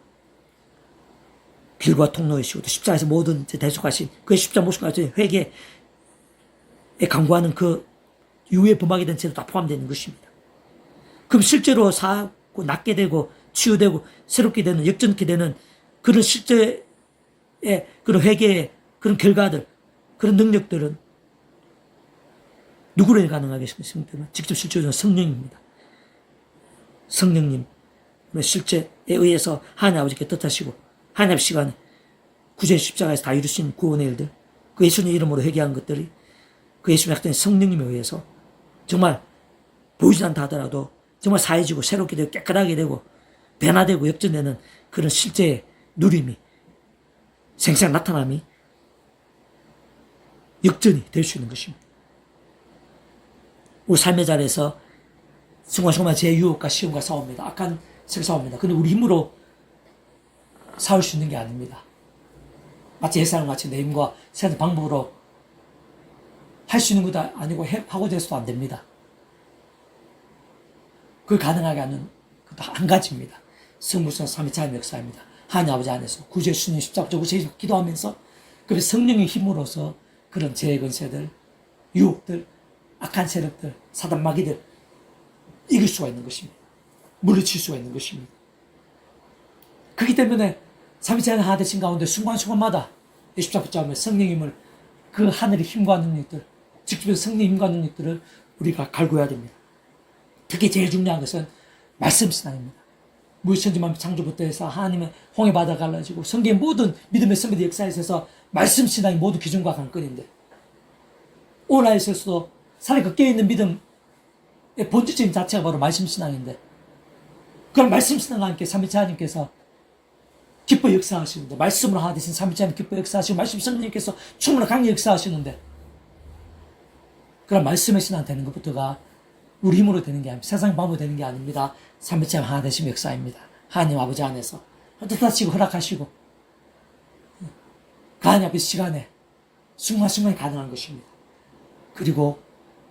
길과 통로이시고 또 십자가에서 모든 대속하신 그 십자가 모습까지 회개에 강구하는 그 이후에 범하게 된 죄도 다 포함되는 것입니다. 그럼 실제로 사고 낫게 되고 치유되고 새롭게 되는 역전케 되는 그런 실제의 그런 회개의 그런 결과들 그런 능력들은 누구로 가능하겠습니까? 직접 실제로는 성령입니다. 성령님 실제에 의해서 하나님 아버지께 뜻하시고 하나님 시간에 구주의 십자가에서 다 이루신 구원의 일들 그 예수님 이름으로 회개한 것들이 그 예수님의 약속된 성령님에 의해서 정말 보이지 않다 하더라도 정말 사해지고 새롭게 되고 깨끗하게 되고 변화되고 역전되는 그런 실제의 누림이 생생 나타남이 역전이 될 수 있는 것입니다. 우리 삶의 자리에서 순간순간 제 유혹과 시험과 싸웁니다. 악한 색 싸웁니다. 근데 우리 힘으로 싸울 수 있는 게 아닙니다. 마치 예사랑 같이 내 힘과 세상 방법으로 할 수 있는 것도 아니고 하고자 해서도 안 됩니다. 그걸 가능하게 하는 것도 한 가지입니다. 성부성 삼위차의 역사입니다. 하나님 아버지 안에서 구주 예수님 십자가적으로 제일 기도하면서 그래서 성령의 힘으로서 그런 죄의 근세들, 유혹들, 악한 세력들, 사단 마귀들 이길 수가 있는 것입니다. 물리칠 수가 있는 것입니다. 그렇기 때문에 삼위차의 하나 되신 가운데 순간순간마다 십자가 붙잡으면 성령님을 그 하늘의 힘과 능력들, 직접 성령의 힘과 능력들을 우리가 갈구해야 됩니다. 특히 제일 중요한 것은 말씀 신앙입니다. 무천지만 창조부터 해서 하나님의 홍해 바다 갈라지고 성경의 모든 믿음의 선배들 역사에 있어서 말씀 신앙이 모두 기준과 관건인데 오늘날에 있어서도 살에 깨어있는 믿음의 본질적인 자체가 바로 말씀 신앙인데 그런 말씀 신앙과 함께 삼위차 하나님께서 기뻐 역사하시는데 말씀으로 하나 되신 삼위차 하나님 기뻐 역사하시고 말씀 성령님께서 충분히 강력 역사하시는데 그런 말씀의 신앙 되는 것부터가 우리 힘으로 되는 게 아닙니다. 세상 방법으로 되는 게 아닙니다. 삼위차 하나 되신 역사입니다. 하나님 아버지 안에서 뜻하시고 허락하시고 그 하나님 앞에 시간에 순간순간이 가능한 것입니다. 그리고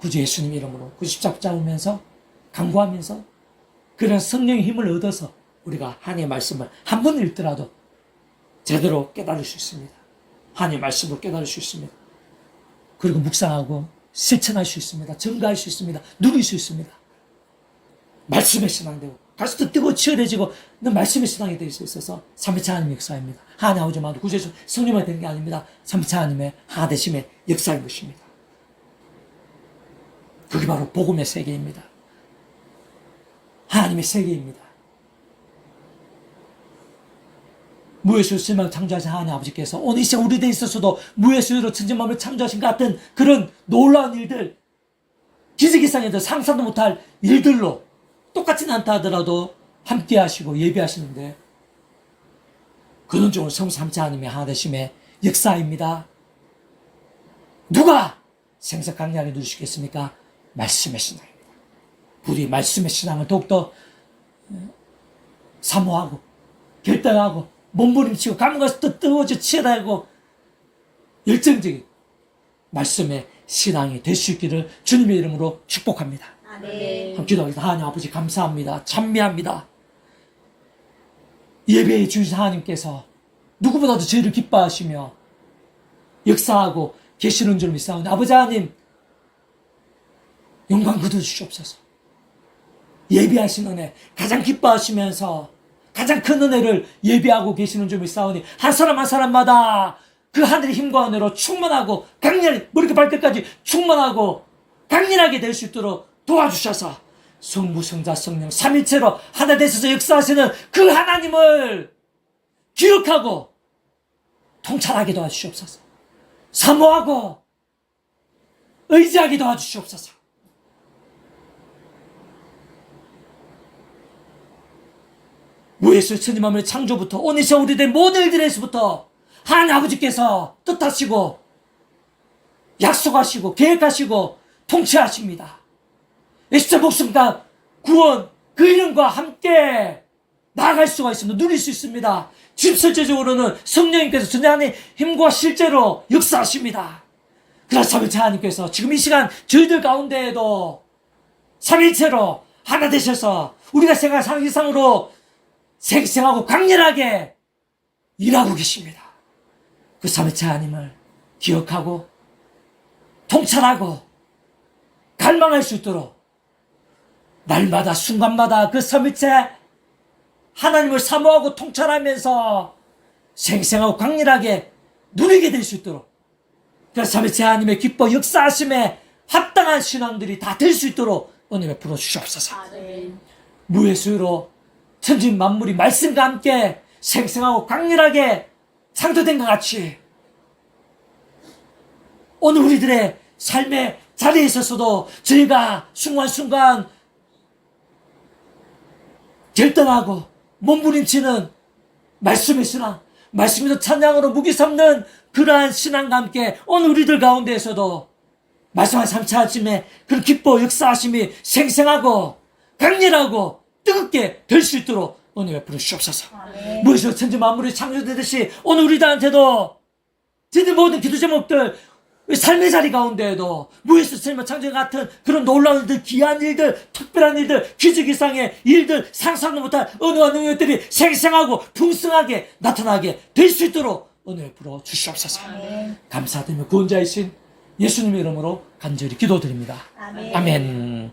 구주 예수님 이름으로 그 십자가 붙잡으면서 강구하면서 그런 성령의 힘을 얻어서 우리가 하나님의 말씀을 한 번 읽더라도 제대로 깨달을 수 있습니다. 하나님의 말씀을 깨달을 수 있습니다. 그리고 묵상하고 실천할 수 있습니다. 증가할 수 있습니다. 누릴 수 있습니다. 말씀에 신앙되고 갈수록 뜨거워 치열해지고 는 말씀의 신앙이 될 수 있어서 삼위체 하나님의 역사입니다. 하나님 아버지만도 구주에서 성령만 되는 게 아닙니다. 삼위체 하나님의 하나되심의 역사인 것입니다. 그게 바로 복음의 세계입니다. 하나님의 세계입니다. 무에서 실망 창조하신 하나님 아버지께서 오늘 이 시간 우리 데 있어서도 무에서로 천지만물을 창조하신 것 같은 그런 놀라운 일들, 기적이상에도 상상도 못할 일들로 똑같진 않다 하더라도 함께 하시고 예비하시는데 근원적으로 성삼체 하나님의 하나되심의 역사입니다. 누가 생사 강렬하게 누리시겠습니까? 말씀의 신앙입니다. 우리 말씀의 신앙을 더욱더 사모하고 결단하고 몸부림치고 감각에서 뜨거워져 치열하고 열정적인 말씀의 신앙이 될 수 있기를 주님의 이름으로 축복합니다. 아멘. 기도하겠습니다. 하나님 아버지 감사합니다. 찬미합니다. 예배해 주신 하나님께서 누구보다도 저희를 기뻐하시며 역사하고 계시는 줄 믿사오니 아버지 하나님 영광 거둬 주시옵소서. 예비하신 은혜 가장 기뻐하시면서 가장 큰 은혜를 예비하고 계시는 줄 믿사오니 한 사람 한 사람마다 그 하늘의 힘과 은혜로 충만하고 강렬히 머리부터 발끝까지 충만하고 강렬하게 될 수 있도록 도와주셔서 성부 성자 성령 삼위체로 하나 되셔서 역사하시는 그 하나님을 기억하고 통찰하게 도와주시옵소서. 사모하고 의지하게 도와주시옵소서. 무에서 천지만물의 창조부터 오늘 시간 우리들의 모든 일들에서부터 하나님 아버지께서 뜻하시고 약속하시고 계획하시고 통치하십니다. 예수의 목숨과 구원 그 이름과 함께 나아갈 수가 있습니다. 누릴 수 있습니다. 집설제적으로는 성령님께서 전하나님 힘과 실제로 역사하십니다. 그래서 삼위체 하나님께서 지금 이 시간 저희들 가운데에도 삼위체로 하나 되셔서 우리가 생각한 상황 이상으로 생생하고 강렬하게 일하고 계십니다. 그 삼위체 하나님을 기억하고 통찰하고 갈망할 수 있도록 날마다 순간마다 그 삼위체 하나님을 사모하고 통찰하면서 생생하고 강렬하게 누리게 될 수 있도록 그래서 삼위체 하나님의 기뻐 역사하심에 합당한 신앙들이 다 될 수 있도록 은혜 베풀어 주시옵소서. 아멘. 무의 수유로 천지 만물이 말씀과 함께 생생하고 강렬하게 창조된 것 같이 오늘 우리들의 삶의 자리에 있어서도 저희가 순간순간 결단하고 몸부림치는 말씀의 신앙, 말씀에서 찬양으로 무기 삼는 그러한 신앙과 함께 오늘 우리들 가운데에서도 말씀한 삼차 아침에 그 기뻐 역사하심이 생생하고 강렬하고 뜨겁게 될 수 있도록 은혜 베풀어 주옵소서. 무엇이로 천지 만물이 창조되듯이 오늘 우리들한테도 저희들 모든 기도 제목들 삶의 자리 가운데에도 무에서 창조 같은 그런 놀라운 일들, 귀한 일들, 특별한 일들, 기적 이상의 일들, 상상도 못한 은혜와 능력들이 생생하고 풍성하게 나타나게 될 수 있도록 은혜 베풀어 주시옵소서. 감사드리며 구원자이신 예수님의 이름으로 간절히 기도드립니다. 아멘. 아멘.